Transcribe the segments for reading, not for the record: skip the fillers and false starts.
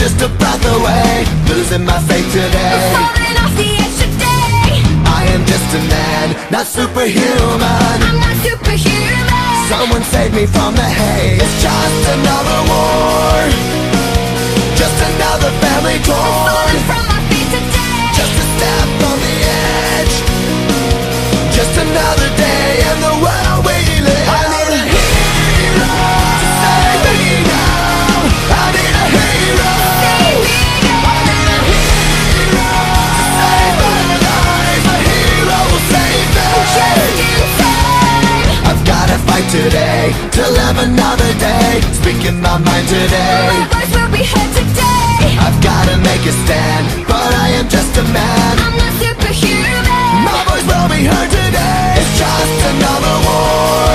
just a breath away, losing my faith today. I'm falling off the edge today. I am just a man, not superhuman. I'm not superhuman. Someone save me from the hate. It's just another war, just another family torn. Falling from my feet today. Just a step on the edge, just another day in the world we live. I need a hero to save me now. I need a hero. Save me now. I need a hero to save my life. A hero will save me. Just in time. I've gotta fight today to live another day, speaking my mind today. My voice will be heard today. I've gotta make a stand, but I am just a man. I'm not superhuman. My voice will be heard today. It's just another war,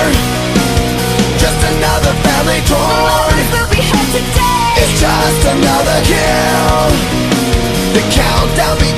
just another family My torn. voice will be heard today. It's just another kill. The countdown begins.